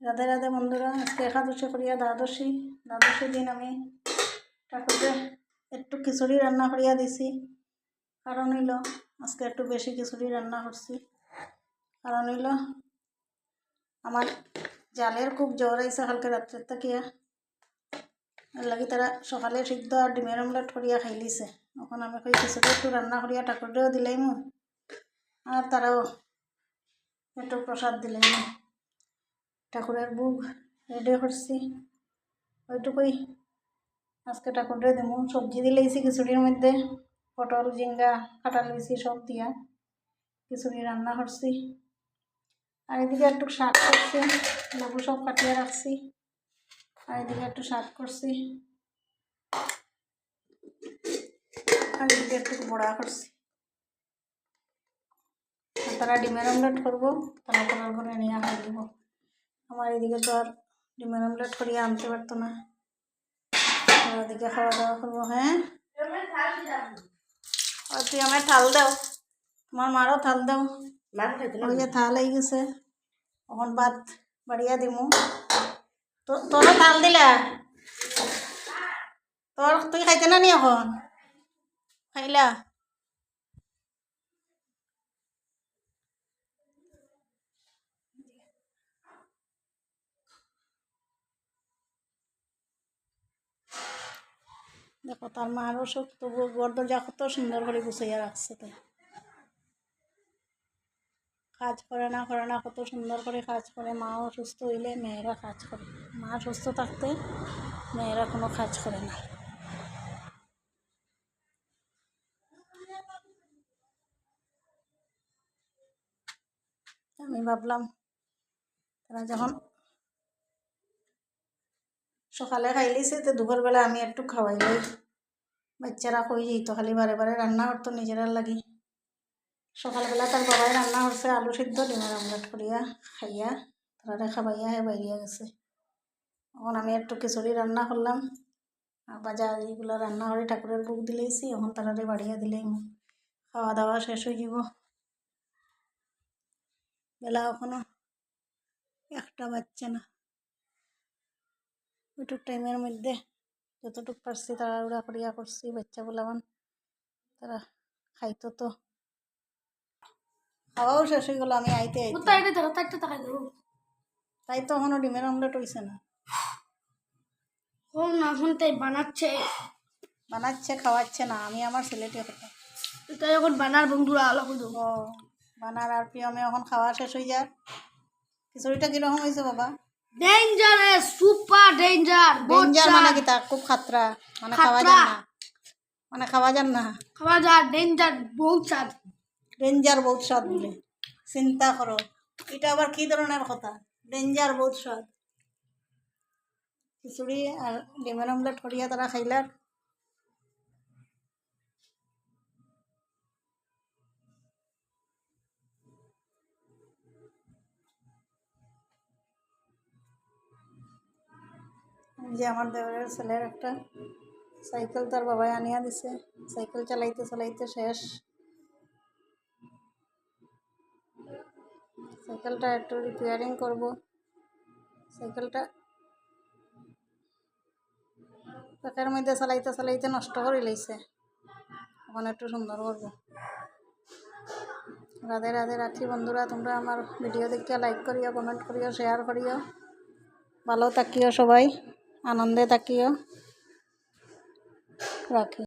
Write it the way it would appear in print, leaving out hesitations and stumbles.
রাধে রাধে বন্ধুরা, আজকে একাদশী করিয়া দ্বাদশী দিন আমি ঠাকুরকে একটু খিচুড়ি রান্না করিয়া দিছি। কারণ হইল আজকে একটু বেশি খিচুড়ি রান্না করছি। কারণ হইল আমার জালের খুব জ্বর আইসে কালকে রাত্রের থাকিয়া, এর লাগি তারা সকালে সিদ্ধ আর ডিমের অমলেট করিয়া খাই লিছে। এখন আমি কই খিচুড়ি একটু রান্না করিয়া ঠাকুরেও দিলাইমু আর তারাও একটু প্রসাদ দিলাইমু। ঠাকুরের বুক রেডি করছি, ওইটুকুই আজকে ঠাকুরে দেবো। সবজি দিলেইছি খিচুড়ির মধ্যে, পটল ঝিঙ্গা কাটা লইছি সব দিয়া খিচুড়ি রান্না করছি। আর এদিকে একটু শাক করছি, লেবু সব কাটিয়ে রাখছি। আর এদিকে একটু শাক করছি, আর এদিকে একটু বড়া করছি। তারা ডিমের অমলেট করবো, তারা করার করে নিয়ে খাই দিব। আমার এদিকে তো আর ডিমের অমলেট করিয়া আনতে পারতো না, ওদিকে খাওয়া দাওয়া করবো। হ্যাঁ, তুই আমার থাল দাও, তোমার মারও থাল দাও। ওই যে থাল হয়ে গেছে, এখন ভাত বাড়িয়া দিমু। তোরও থাল দিলা? তুই খাইতে না নি? এখন খাইলা? দেখো তার মারও সব, তবু গর্দরজা কত সুন্দর করে গুছাইয়া রাখছে। তো কাজ করে না কত সুন্দর করে কাজ করে। মাও সুস্থ হইলে মেয়েরা কাজ করে, মা সুস্থ থাকতে মেয়েরা কোনো কাজ করে না। আমি ভাবলাম তারা যখন সকালে খাইলিছে তো দুপুরবেলা আমি একটু খাওয়াইলাই। বাচ্চারা কই যেত খালি বারে বারে রান্না করতো নিজেরার লাগি। সকালবেলা তার বাবাই রান্না করছে আলু সিদ্ধ ডিমের অমলেট করিয়া খাইয়া তারা খাবাইয়া বাইরিয়া গেছে। এখন আমি একটু খিচুড়ি রান্না করলাম আর বাজা এইগুলো রান্না করে ঠাকুরের বুক দিলেইছি। এখন তারারে বাড়িয়া দিলেই খাওয়া দাওয়া শেষ হয়ে যাব। বেলা এখনো একটা বাচ্চা না, ওইটুক টাইমের মধ্যে যতটুক পারছি তাড়াহুড়া করিয়া করছি। বাচ্চা বলাবান তারা খাইতো, তো খাওয়াও শেষ হয়ে গেল। আমি আইতে তাই তো এখনো ডিমের অমলেট হয়েছে না। বানাচ্ছে খাওয়াচ্ছে না, আমি আমার ছেলেটি কথা তাই এখন বানার বন্ধুরা ও বানার আর প্রিয়মে এখন খাওয়া শেষ হয়ে যায়। খিচুড়িটা কিরকম হয়েছে বাবা? Dangerous, super danger. ডেঞ্জার মানে কি? তা খুব খাতরা মানে খাওয়া যান না, মানে খাওয়া যান না, খাওয়া যায়। ডেঞ্জার বহুত স্বাদ, ডেঞ্জার বহুত স্বাদ বলে চিন্তা করো। এটা আবার কি ধরনের কথা? ডেঞ্জার বহুত স্বাদ। খিচুড়ি আর ডিমের অমলেট করিয়া তারা খাইলার। যে আমার দেওরের ছেলের একটা সাইকেল তার বাবাই আনিয়া দিছে, সাইকেল চালাইতে চালাইতে শেষ। সাইকেলটা একটু রিপেয়ারিং করব। সাইকেলটা প্যাকের মধ্যে চালাইতে চালাইতে নষ্ট করে লইছে, এখন একটু সুন্দর করবো। রাধে রাধে রাখি বন্ধুরা, তোমরা আমার ভিডিও দেখিয়া লাইক করিও, কমেন্ট করিও, শেয়ার করিও। ভালো থাকিও সবাই, আনন্দে থাকিও। রাখি।